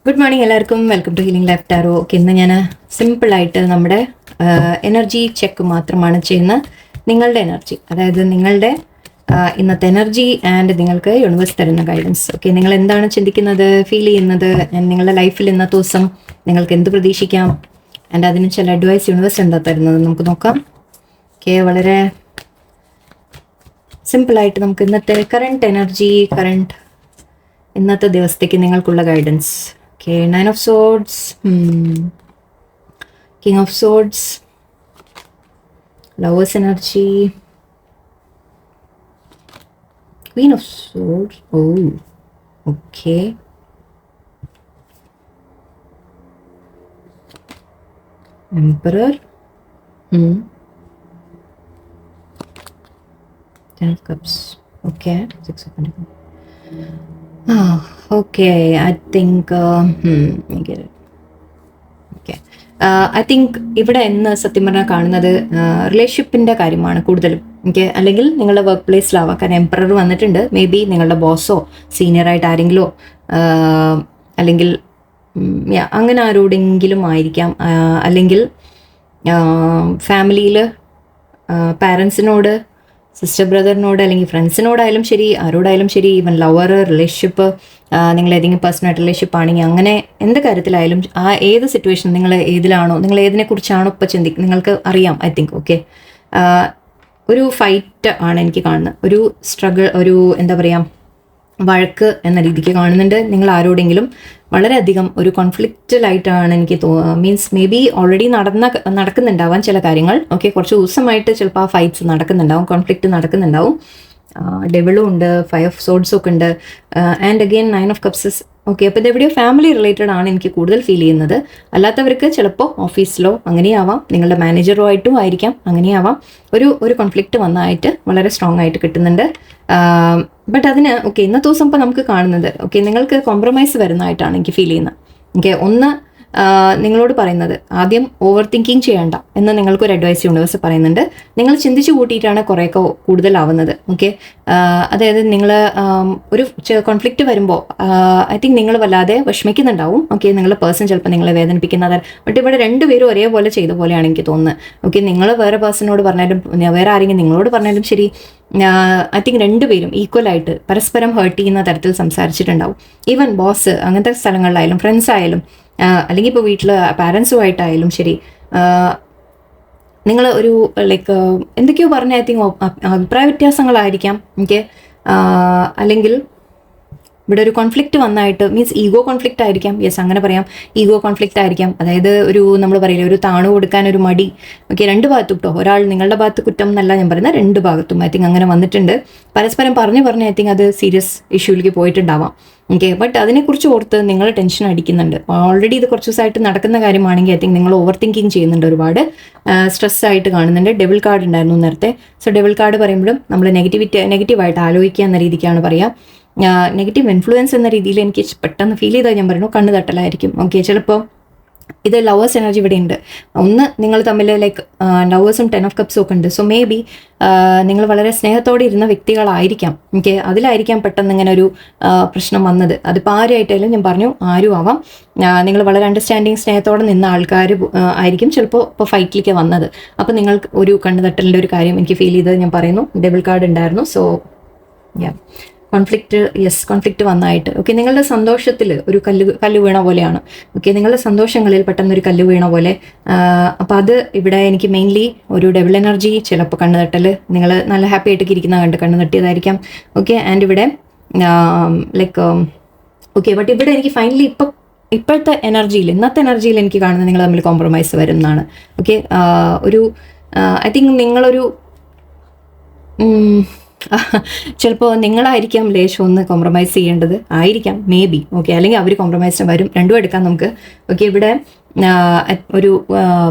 Good morning എല്ലാവർക്കും. Welcome to healing life tarot. Okay, ഇന്ന് ഞാൻ സിമ്പിളായിട്ട് നമ്മുടെ എനർജി ചെക്ക് മാത്രമാണ് ചെയ്യുന്ന. നിങ്ങളുടെ എനർജി, അതായത് നിങ്ങളുടെ ഇന്നത്തെ എനർജി ആൻഡ് നിങ്ങൾക്ക് യൂണിവേഴ്സ് തരുന്ന ഗൈഡൻസ്. ഓക്കെ, നിങ്ങൾ എന്താണ് ചിന്തിക്കുന്നത്, ഫീൽ ചെയ്യുന്നത്, നിങ്ങളുടെ ലൈഫിൽ ഇന്നത്തെ ദിവസം നിങ്ങൾക്ക് എന്ത് പ്രതീക്ഷിക്കാം, ആൻഡ് അതിന് ചില അഡ്വൈസ് യൂണിവേഴ്സ് എന്താ തരുന്നത് നമുക്ക് നോക്കാം. ഓക്കെ, വളരെ സിമ്പിളായിട്ട് നമുക്ക് ഇന്നത്തെ കറണ്ട് എനർജി, ഇന്നത്തെ ദിവസത്തേക്ക് നിങ്ങൾക്കുള്ള guidance. Okay, Nine of Swords, King of Swords, Lover's energy, Queen of Swords. Oh, okay. Emperor. Ten of Cups. Okay, Six of Pentacles. Okay, I think I get it. Okay, I think ഇവിടെ ഇന്ന് സത്യം പറഞ്ഞാൽ കാണുന്നത് റിലേഷൻഷിപ്പിൻ്റെ കാര്യമാണ് കൂടുതലും. Okay, അല്ലെങ്കിൽ നിങ്ങളുടെ work പ്ലേസിലാവാം. കാരണം എംപറർ വന്നിട്ടുണ്ട്. മേ ബി നിങ്ങളുടെ ബോസോ സീനിയറായിട്ട് ആരെങ്കിലോ അല്ലെങ്കിൽ അങ്ങനെ ആരോടെങ്കിലും ആയിരിക്കാം. അല്ലെങ്കിൽ ഫാമിലിയിൽ പാരൻസിനോട്, സിസ്റ്റർ ബ്രദറിനോട്, അല്ലെങ്കിൽ ഫ്രണ്ട്സിനോടായാലും ശരി, ആരോടായാലും ശരി, ഈവൻ ലവർ, റിലേഷൻഷിപ്പ്, നിങ്ങൾ ഏതെങ്കിലും പേഴ്സണായിട്ട് റിലേഷൻഷിപ്പ് ആണെങ്കിൽ, അങ്ങനെ എന്ത് കാര്യത്തിലായാലും ഏത് സിറ്റുവേഷൻ നിങ്ങൾ ഏതിലാണോ, നിങ്ങൾ ഏതിനെക്കുറിച്ചാണോ ഇപ്പോൾ നിങ്ങൾക്ക് അറിയാം. ഐ തിങ്ക് ഓക്കെ, ഒരു ഫൈറ്റ് ആണ് എനിക്ക് കാണുന്നത്. ഒരു സ്ട്രഗിൾ, ഒരു എന്താ പറയുക, വഴക്ക് എന്ന രീതിക്ക് കാണുന്നുണ്ട്. നിങ്ങൾ ആരോടെങ്കിലും വളരെയധികം ഒരു കോൺഫ്ലിക്റ്റിലായിട്ടാണ് എനിക്ക് മീൻസ് മേ ബി ഓൾറെഡി നടക്കുന്നുണ്ടാവാം ചില കാര്യങ്ങൾ. ഓക്കെ, കുറച്ച് ദിവസമായിട്ട് ചിലപ്പോൾ ആ ഫൈറ്റ്സ് നടക്കുന്നുണ്ടാവും, കോൺഫ്ലിക്റ്റ് നടക്കുന്നുണ്ടാവും. ഡെവിളും ഉണ്ട്, ഫൈവ് ഓഫ് സോഡ്സും ഒക്കെ ഉണ്ട്, and again nine of cups. Okay, അപ്പോൾ ഇത് എവിടെയോ ഫാമിലി റിലേറ്റഡ് ആണ് എനിക്ക് കൂടുതൽ ഫീൽ ചെയ്യുന്നത്. അല്ലാത്തവർക്ക് ചിലപ്പോൾ ഓഫീസിലോ അങ്ങനെയാവാം, നിങ്ങളുടെ മാനേജറോ ആയിട്ടും ആയിരിക്കാം, അങ്ങനെയാവാം. ഒരു കോൺഫ്ലിക്റ്റ് വന്നതായിട്ട് വളരെ സ്ട്രോങ് ആയിട്ട് കിട്ടുന്നുണ്ട്. ബട്ട് അതിന് ഓക്കെ, ഇന്നത്തെ ദിവസം ഇപ്പോൾ നമുക്ക് കാണുന്നത് ഓക്കെ, നിങ്ങൾക്ക് കോംപ്രമൈസ് വരുന്നതായിട്ടാണ് എനിക്ക് ഫീൽ ചെയ്യുന്നത്. ഓക്കെ, ഒന്ന് നിങ്ങളോട് പറയുന്നത് ആദ്യം ഓവർ തിങ്കിങ് ചെയ്യേണ്ട എന്ന് നിങ്ങൾക്കൊരു അഡ്വൈസ് യൂണിവേഴ്സ് പറയുന്നുണ്ട്. നിങ്ങൾ ചിന്തിച്ചു കൂട്ടിയിട്ടാണ് കുറേയൊക്കെ കൂടുതലാവുന്നത്. ഓക്കെ, അതായത് നിങ്ങൾ ഒരു കോൺഫ്ലിക്റ്റ് വരുമ്പോൾ ഐ തിങ്ക് നിങ്ങൾ വല്ലാതെ വിഷമിക്കുന്നുണ്ടാവും. ഓക്കെ, നിങ്ങളുടെ പേഴ്സൺ ചിലപ്പോൾ നിങ്ങളെ വേദനിപ്പിക്കുന്നതാണ്. ബട്ട് ഇവിടെ രണ്ടുപേരും ഒരേപോലെ ചെയ്ത പോലെയാണ് എനിക്ക് തോന്നുന്നത്. ഓക്കെ, നിങ്ങൾ വേറെ പേഴ്സണോട് പറഞ്ഞാലും വേറെ ആരെങ്കിലും നിങ്ങളോട് പറഞ്ഞാലും ശരി, ഐ തിങ്ക് രണ്ടുപേരും ഈക്വലായിട്ട് പരസ്പരം ഹേർട്ട് ചെയ്യുന്ന തരത്തിൽ സംസാരിച്ചിട്ടുണ്ടാവും. ഈവൻ ബോസ്, അങ്ങനത്തെ സ്ഥലങ്ങളിലായാലും, ഫ്രണ്ട്സ് ആയാലും, അല്ലെങ്കിൽ ഇപ്പോൾ വീട്ടിൽ പാരൻസുമായിട്ടായാലും ശരി, നിങ്ങൾ ഒരു ലൈക്ക് എന്തൊക്കെയോ പറഞ്ഞ ഐ തിങ്ക് അഭിപ്രായ വ്യത്യാസങ്ങളായിരിക്കാം. ഓക്കെ, അല്ലെങ്കിൽ ഇവിടെ ഒരു കോൺഫ്ലിക്റ്റ് വന്നായിട്ട് മീൻസ് ഈഗോ കോൺഫ്ലിക്റ്റ് ആയിരിക്കാം. യെസ്, അങ്ങനെ പറയാം, ഈഗോ കോൺഫ്ലിക്റ്റ് ആയിരിക്കാം. അതായത് ഒരു നമ്മൾ പറയില്ല, ഒരു താണു കൊടുക്കാൻ ഒരു മടി. ഓക്കെ, രണ്ട് ഭാഗത്തും കേട്ടോ, ഒരാൾ നിങ്ങളുടെ ഭാഗത്ത് കുറ്റം എന്നല്ല ഞാൻ പറയുന്നത്, രണ്ട് ഭാഗത്തും ഐ തിങ്ക് അങ്ങനെ വന്നിട്ടുണ്ട്. പരസ്പരം പറഞ്ഞ് ഐ തിങ്ക് അത് സീരിയസ് ഇഷ്യൂവിലേക്ക് പോയിട്ടുണ്ടാവാം. ഓക്കെ, ബട്ട് അതിനെക്കുറിച്ച് ഓർത്ത് നിങ്ങൾ ടെൻഷൻ അടിക്കുന്നുണ്ട്. ഓൾറെഡി ഇത് കുറച്ച് ദിവസമായിട്ട് നടക്കുന്ന കാര്യമാണെങ്കിൽ ഐ തിങ്ക് നിങ്ങൾ ഓവർ തിങ്കിങ് ചെയ്യുന്നുണ്ട്, ഒരുപാട് സ്ട്രെസ് ആയിട്ട് കാണുന്നുണ്ട്. ഡെവിൾ കാർഡ് ഉണ്ടായിരുന്നു നേരത്തെ. സോ ഡെവിൾ കാർഡ് പറയുമ്പോഴും നമ്മൾ നെഗറ്റീവായിട്ട് ആലോചിക്കുക എന്ന രീതിക്കാണ് പറയുക. നെഗറ്റീവ് ഇൻഫ്ലുവൻസ് എന്ന രീതിയിൽ എനിക്ക് പെട്ടെന്ന് ഫീൽ ചെയ്താൽ ഞാൻ പറയുന്നു കണ്ണ് തട്ടലായിരിക്കും. ഓക്കെ, ചിലപ്പോൾ ഇത് ലവേഴ്സ് എനർജി ഇവിടെ ഉണ്ട്. ഒന്ന്, നിങ്ങൾ തമ്മിൽ ലൈക്ക് ലവേഴ്സും ടെൻ ഓഫ് കപ്സും ഒക്കെ ഉണ്ട്. സോ മേ ബി നിങ്ങൾ വളരെ സ്നേഹത്തോടെ ഇരുന്ന വ്യക്തികളായിരിക്കാം. ഓക്കെ, അതിലായിരിക്കാം പെട്ടെന്ന് ഇങ്ങനെ ഒരു പ്രശ്നം വന്നത്. അതിപ്പോൾ ആരുമായിട്ടായാലും ഞാൻ പറഞ്ഞു, ആരും ആവാം. നിങ്ങൾ വളരെ അണ്ടർസ്റ്റാൻഡിങ് സ്നേഹത്തോടെ നിന്ന ആൾക്കാർ ആയിരിക്കും ചിലപ്പോൾ ഇപ്പോൾ ഫൈറ്റിലേക്ക് വന്നത്. അപ്പോൾ നിങ്ങൾക്ക് ഒരു കണ്ണ് തട്ടലിൻ്റെ ഒരു കാര്യം എനിക്ക് ഫീൽ ചെയ്തത് ഞാൻ പറയുന്നു. ഡബിൾ കാർഡ് ഉണ്ടായിരുന്നു. സോ കോൺഫ്ലിക്റ്റ് വന്നായിട്ട്. ഓക്കെ, നിങ്ങളുടെ സന്തോഷത്തിൽ ഒരു കല്ല് വീണ പോലെയാണ്. ഓക്കെ, നിങ്ങളുടെ സന്തോഷങ്ങളിൽ പെട്ടെന്നൊരു കല്ല് വീണ പോലെ. അപ്പോൾ അത് ഇവിടെ എനിക്ക് മെയിൻലി ഒരു ഡബിൾ എനർജി, ചിലപ്പോൾ കണ്ണ് തട്ടൽ, നിങ്ങൾ നല്ല ഹാപ്പി ആയിട്ടൊക്കെ ഇരിക്കുന്ന കണ്ണ് തട്ടിയതായിരിക്കാം. ഓക്കെ, ആൻഡ് ഇവിടെ ലൈക്ക് ഓക്കെ, ബട്ട് ഇവിടെ എനിക്ക് ഫൈനലി ഇപ്പോഴത്തെ എനർജിയിൽ, ഇന്നത്തെ എനർജിയിൽ എനിക്ക് കാണുന്നത് നിങ്ങൾ തമ്മിൽ കോംപ്രമൈസ് വരുന്നതാണ്. ഓക്കെ, ഒരു ഐ തിങ്ക് നിങ്ങളൊരു ചിലപ്പോൾ നിങ്ങളായിരിക്കാം ലേശം ഒന്ന് കോംപ്രമൈസ് ചെയ്യേണ്ടത് ആയിരിക്കാം, മേ ബി. ഓക്കെ, അല്ലെങ്കിൽ അവർ കോംപ്രമൈസിന് വരും. രണ്ടും എടുക്കാം നമുക്ക്. ഓക്കെ, ഇവിടെ ഒരു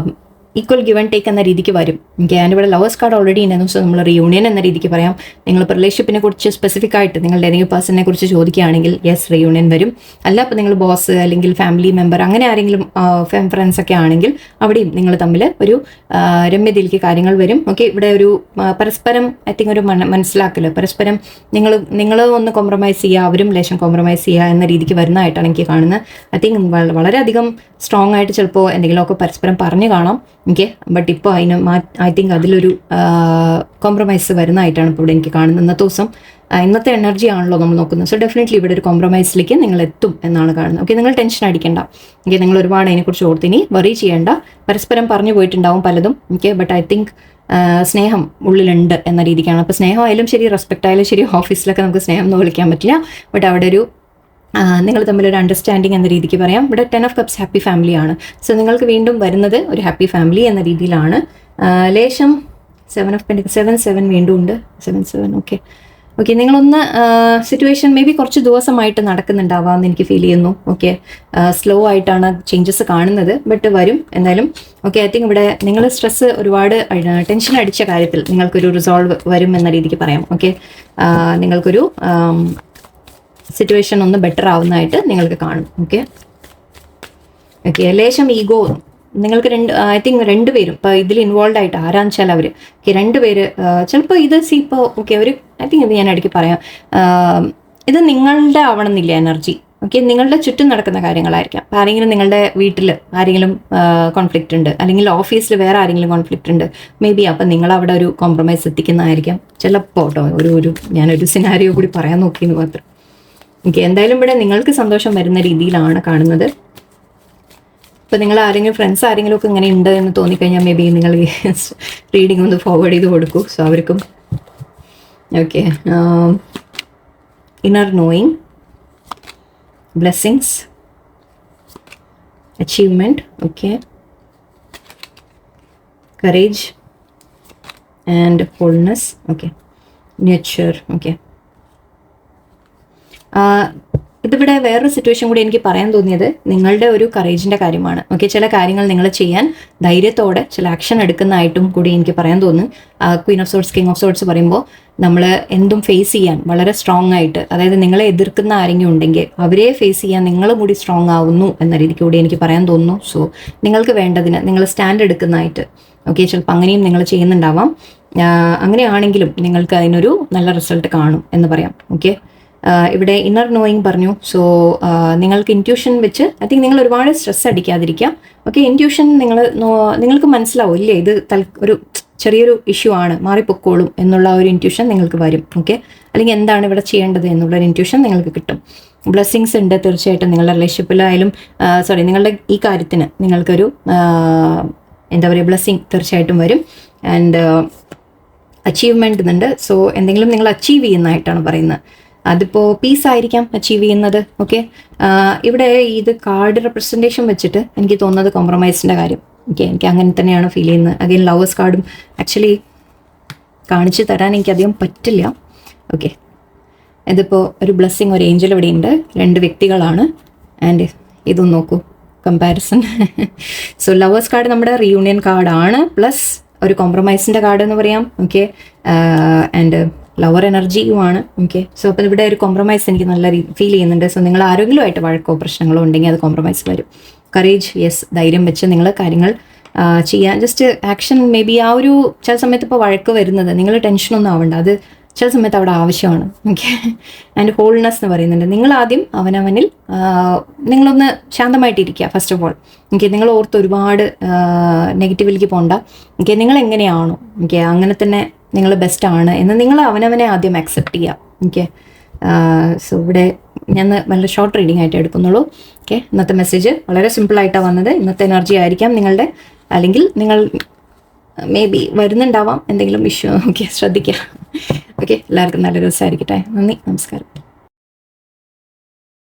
ഈക്വൽ ഗിവ് ആൻഡ് ടേക്ക് എന്ന രീതിക്ക് വരും. ഓക്കെ, ആൻഡ് ഇവിടെ ലവേഴ്സ് കാർഡ് ഓൾറെഡി ഉണ്ടായിരുന്നു. സോ നമ്മൾ റിയൂണിയൻ എന്ന രീതിക്ക് പറയാം. നിങ്ങളിപ്പോൾ റിലേഷൻഷിപ്പിനെ കുറിച്ച് സ്പെസിഫിക് ആയിട്ട് നിങ്ങളുടെ ഏതെങ്കിലും പേഴ്സണിനെ കുറിച്ച് ചോദിക്കുകയാണെങ്കിൽ യെസ് റിയൂണിയൻ വരും. അല്ല അപ്പോൾ നിങ്ങൾ ബോസ് അല്ലെങ്കിൽ ഫാമിലി മെമ്പർ അങ്ങനെ ആരെങ്കിലും ഫ്രണ്ട്സ് ഒക്കെ ആണെങ്കിൽ അവിടെയും നിങ്ങൾ തമ്മിൽ ഒരു രമ്യതയിലേക്ക് കാര്യങ്ങൾ വരും. ഓക്കെ, ഇവിടെ ഒരു പരസ്പരം ഐ തിങ്ക് ഒരു മനസ്സിലാക്കല്, പരസ്പരം നിങ്ങൾ ഒന്ന് കോംപ്രമൈസ് ചെയ്യുക, അവരും ലേശം കോംപ്രമൈസ് ചെയ്യുക എന്ന രീതിക്ക് വരുന്നതായിട്ടാണ് എനിക്ക് കാണുന്നത്. ഐ തിങ്ക് വളരെയധികം സ്ട്രോങ് ആയിട്ട് ചിലപ്പോൾ എന്തെങ്കിലുമൊക്കെ പരസ്പരം പറഞ്ഞു കാണാം. ഓക്കെ, ബട്ട് ഇപ്പോൾ ഐ തിങ്ക് അതിലൊരു കോംപ്രമൈസ് വരുന്നതായിട്ടാണ് ഇപ്പോൾ ഇവിടെ എനിക്ക് കാണുന്നത്. ഇന്നത്തെ ദിവസം ഇന്നത്തെ എനർജി ആണല്ലോ നമ്മൾ നോക്കുന്നത്. സോ ഡെഫിനറ്റ്ലി ഇവിടെ ഒരു കോംപ്രമൈസിലേക്ക് നിങ്ങൾ എത്തും എന്നാണ് കാണുന്നത്. ഓക്കെ, നിങ്ങൾ ടെൻഷൻ അടിക്കേണ്ട. ഓക്കെ, നിങ്ങൾ ഒരുപാട് അതിനെക്കുറിച്ച് ഓർത്തിനി വറി ചെയ്യേണ്ട. പരസ്പരം പറഞ്ഞു പോയിട്ടുണ്ടാവും പലതും. ഓക്കെ, ബട്ട് ഐ തിങ്ക് സ്നേഹം ഉള്ളിലുണ്ട് എന്ന രീതിക്കാണ്. അപ്പോൾ സ്നേഹമായാലും ശരി, റെസ്പെക്റ്റ് ആയാലും ശരി, ഓഫീസിലൊക്കെ നമുക്ക് സ്നേഹം എന്ന് വിളിക്കാൻ പറ്റില്ല. ബട്ട് അവിടെ ഒരു നിങ്ങൾ തമ്മിലൊരു അണ്ടർസ്റ്റാൻഡിങ് എന്ന രീതിക്ക് പറയാം. ഇവിടെ 10 of Cups ഹാപ്പി ഫാമിലിയാണ്. സോ നിങ്ങൾക്ക് വീണ്ടും വരുന്നത് ഒരു ഹാപ്പി ഫാമിലി എന്ന രീതിയിലാണ്. ലേശം 7 of Pentacles 7 വീണ്ടും ഉണ്ട്. 7 ഓക്കെ. നിങ്ങളൊന്ന് സിറ്റുവേഷൻ മേ ബി കുറച്ച് ദിവസമായിട്ട് നടക്കുന്നുണ്ടാവാമെന്ന് എനിക്ക് ഫീൽ ചെയ്യുന്നു. ഓക്കെ, സ്ലോ ആയിട്ടാണ് ചേഞ്ചസ് കാണുന്നത്, ബട്ട് വരും എന്തായാലും. ഓക്കെ, ഐ തിങ്ക് ഇവിടെ നിങ്ങൾ സ്ട്രെസ് ഒരുപാട് ടെൻഷൻ അടിച്ച കാര്യത്തിൽ നിങ്ങൾക്കൊരു റിസോൾവ് വരും എന്ന രീതിക്ക് പറയാം. ഓക്കെ, നിങ്ങൾക്കൊരു സിറ്റുവേഷൻ ഒന്ന് ബെറ്റർ ആവുന്നതായിട്ട് നിങ്ങൾക്ക് കാണും. ഓക്കെ, ലേശം ഈഗോ നിങ്ങൾക്ക് ഐ തിങ്ക് രണ്ടുപേരും ഇപ്പോൾ ഇതിൽ ഇൻവോൾവ് ആയിട്ട് ആരാന്ന് വെച്ചാൽ അവർ രണ്ടുപേര് ചിലപ്പോൾ ഇത് ഇപ്പോൾ ഒരു ഐ തിങ്ക് ഇത് ഞാൻ ഇടയ്ക്ക് പറയാം, ഇത് നിങ്ങളുടെ ആവണമെന്നില്ല എനർജി. ഓക്കെ, നിങ്ങളുടെ ചുറ്റും നടക്കുന്ന കാര്യങ്ങളായിരിക്കാം. അപ്പോൾ ആരെങ്കിലും നിങ്ങളുടെ വീട്ടിൽ ആരെങ്കിലും കോൺഫ്ലിക്റ്റ് ഉണ്ട്, അല്ലെങ്കിൽ ഓഫീസിൽ വേറെ ആരെങ്കിലും കോൺഫ്ലിക്റ്റ് ഉണ്ട് മേ ബി. അപ്പം നിങ്ങളവിടെ ഒരു കോംപ്രമൈസ് എത്തിക്കുന്നതായിരിക്കാം ചിലപ്പോൾ കേട്ടോ. ഞാനൊരു സിനാരിയോ കൂടി പറയാൻ നോക്കിയെന്ന് മാത്രം. ഓക്കെ, എന്തായാലും ഇവിടെ നിങ്ങൾക്ക് സന്തോഷം വരുന്ന രീതിയിലാണ് കാണുന്നത്. ഇപ്പോൾ നിങ്ങൾ ആരെങ്കിലും ഫ്രണ്ട്സ് ആരെങ്കിലും ഒക്കെ ഇങ്ങനെ ഉണ്ട് എന്ന് തോന്നിക്കഴിഞ്ഞാൽ മേ ബി നിങ്ങൾ റീഡിംഗ് ഒന്ന് ഫോർവേഡ് ചെയ്ത് കൊടുക്കൂ. സോ അവർക്കും okay. Inner knowing, blessings, achievement, okay, courage and holiness, okay, nature. Okay, ഇതിവിടെ വേറൊരു സിറ്റുവേഷൻ കൂടി എനിക്ക് പറയാൻ തോന്നിയത് നിങ്ങളുടെ ഒരു കറേജിൻ്റെ കാര്യമാണ്. ഓക്കെ, ചില കാര്യങ്ങൾ നിങ്ങൾ ചെയ്യാൻ ധൈര്യത്തോടെ ചില ആക്ഷൻ എടുക്കുന്നതായിട്ടും കൂടി എനിക്ക് പറയാൻ തോന്നുന്നു. Queen of sorts, king of sorts പറയുമ്പോൾ നമ്മൾ എന്തും ഫേസ് ചെയ്യാൻ വളരെ സ്ട്രോങ് ആയിട്ട്, അതായത് നിങ്ങളെ എതിർക്കുന്ന ആരെങ്കിലും ഉണ്ടെങ്കിൽ അവരെ ഫേസ് ചെയ്യാൻ നിങ്ങളും കൂടി സ്ട്രോങ് ആവുന്നു എന്ന രീതിക്ക് കൂടി എനിക്ക് പറയാൻ തോന്നുന്നു. സോ നിങ്ങൾക്ക് വേണ്ടതിന് നിങ്ങൾ സ്റ്റാൻഡ് എടുക്കുന്നതായിട്ട് ഓക്കെ, ചിലപ്പോൾ അങ്ങനെയും നിങ്ങൾ ചെയ്യുന്നുണ്ടാവാം. അങ്ങനെയാണെങ്കിലും നിങ്ങൾക്ക് അതിനൊരു നല്ല റിസൾട്ട് കാണും എന്ന് പറയാം. ഓക്കെ, ഇവിടെ ഇന്നർ നോയിങ് പറഞ്ഞു. നിങ്ങൾക്ക് ഇൻറ്റ്യൂഷൻ വെച്ച് ഐ തിങ്ക് നിങ്ങൾ ഒരുപാട് സ്ട്രെസ് അടിക്കാതിരിക്കുക. ഓക്കെ, ഇൻറ്റ്യൂഷൻ നിങ്ങൾക്ക് മനസ്സിലാവും ഇല്ലേ, ഇത് ഒരു ചെറിയൊരു ഇഷ്യൂ ആണ്, മാറിപ്പൊക്കോളും എന്നുള്ള ഒരു ഇൻറ്റ്യൂഷൻ നിങ്ങൾക്ക് വരും. ഓക്കെ, അല്ലെങ്കിൽ എന്താണ് ഇവിടെ ചെയ്യേണ്ടത് എന്നുള്ളൊരു ഇൻറ്റ്യൂഷൻ നിങ്ങൾക്ക് കിട്ടും. ബ്ലെസ്സിങ്സ് ഉണ്ട് തീർച്ചയായിട്ടും. നിങ്ങളുടെ റിലേഷൻഷിപ്പിലായാലും നിങ്ങളുടെ ഈ കാര്യത്തിന് നിങ്ങൾക്കൊരു ബ്ലെസ്സിങ് തീർച്ചയായിട്ടും വരും. ആൻഡ് അച്ചീവ്മെൻറ്റ് ഉണ്ട്. സോ എന്തെങ്കിലും നിങ്ങൾ അച്ചീവ് ചെയ്യുന്നതായിട്ടാണ് പറയുന്നത്. അതിപ്പോൾ പീസ് ആയിരിക്കാം അച്ചീവ് ചെയ്യുന്നത്. ഓക്കെ, ഇവിടെ ഇത് കാർഡ് റെപ്രസെൻറ്റേഷൻ വെച്ചിട്ട് എനിക്ക് തോന്നുന്നത് കോംപ്രമൈസിൻ്റെ കാര്യം. ഓക്കെ, എനിക്ക് അങ്ങനെ തന്നെയാണ് ഫീൽ ചെയ്യുന്നത്. അഗൈൻ ലവേഴ്സ് കാർഡും ആക്ച്വലി കാണിച്ചു തരാൻ എനിക്കധികം പറ്റില്ല. ഓക്കെ, ഇതിപ്പോൾ ഒരു ബ്ലെസ്സിങ്, ഒരു ഏഞ്ചൽ ഇവിടെ ഉണ്ട്, 2 വ്യക്തികളാണ്. ആൻഡ് ഇതൊന്ന് നോക്കൂ, കമ്പാരിസൺ. സോ ലവേഴ്സ് കാർഡ് നമ്മുടെ റീയൂണിയൻ കാർഡാണ്, പ്ലസ് ഒരു കോംപ്രമൈസിൻ്റെ കാർഡ് എന്ന് പറയാം. ഓക്കെ, ആൻഡ് ലവർ എനർജിയുമാണ്. ഓക്കെ, സോ അപ്പോൾ ഇവിടെ ഒരു കോംപ്രമൈസ് എനിക്ക് നല്ല ഫീൽ ചെയ്യുന്നുണ്ട്. സോ നിങ്ങൾ ആരെങ്കിലുമായിട്ട് വഴക്കോ പ്രശ്നങ്ങളോ ഉണ്ടെങ്കിൽ അത് കോംപ്രമൈസ് വരും. കറേജ്, യെസ്, ധൈര്യം വെച്ച് നിങ്ങൾ കാര്യങ്ങൾ ചെയ്യാൻ ജസ്റ്റ് ആക്ഷൻ മേ ബി. ആ ഒരു ചില സമയത്ത് ഇപ്പോൾ വഴക്ക് വരുന്നത് നിങ്ങൾ ടെൻഷനൊന്നും ആവണ്ട, അത് ചില സമയത്ത് അവിടെ ആവശ്യമാണ്. ഓക്കെ, ആൻഡ് ഹോൾനെസ് എന്ന് പറയുന്നുണ്ട്. നിങ്ങൾ ആദ്യം അവനവനിൽ നിങ്ങളൊന്ന് ശാന്തമായിട്ടിരിക്കുക ഫസ്റ്റ് ഓഫ് ഓൾ. ഓക്കെ, നിങ്ങൾ ഓർത്ത് ഒരുപാട് നെഗറ്റീവിലേക്ക് പോകണ്ട. ഓക്കെ, നിങ്ങൾ എങ്ങനെയാണോ ഓക്കെ അങ്ങനെ തന്നെ നിങ്ങൾ ബെസ്റ്റാണ് എന്ന് നിങ്ങൾ അവനവനെ ആദ്യം അക്സെപ്റ്റ് ചെയ്യുക. ഓക്കെ, സോ ഇവിടെ ഞാൻ നല്ല ഷോർട്ട് റീഡിംഗ് ആയിട്ട് എടുക്കുന്നുള്ളൂ. ഓക്കെ, ഇന്നത്തെ മെസ്സേജ് വളരെ സിമ്പിളായിട്ടാണ് വന്നത്. ഇന്നത്തെ എനർജി ആയിരിക്കാം നിങ്ങളുടെ, അല്ലെങ്കിൽ നിങ്ങൾ മേ ബി വരുന്നുണ്ടാവാം എന്തെങ്കിലും ഇഷ്യൂ. ഓക്കെ, ശ്രദ്ധിക്കുക. ഓക്കെ, എല്ലാവർക്കും നല്ലൊരു ദിവസമായിരിക്കട്ടെ. നന്ദി, നമസ്കാരം.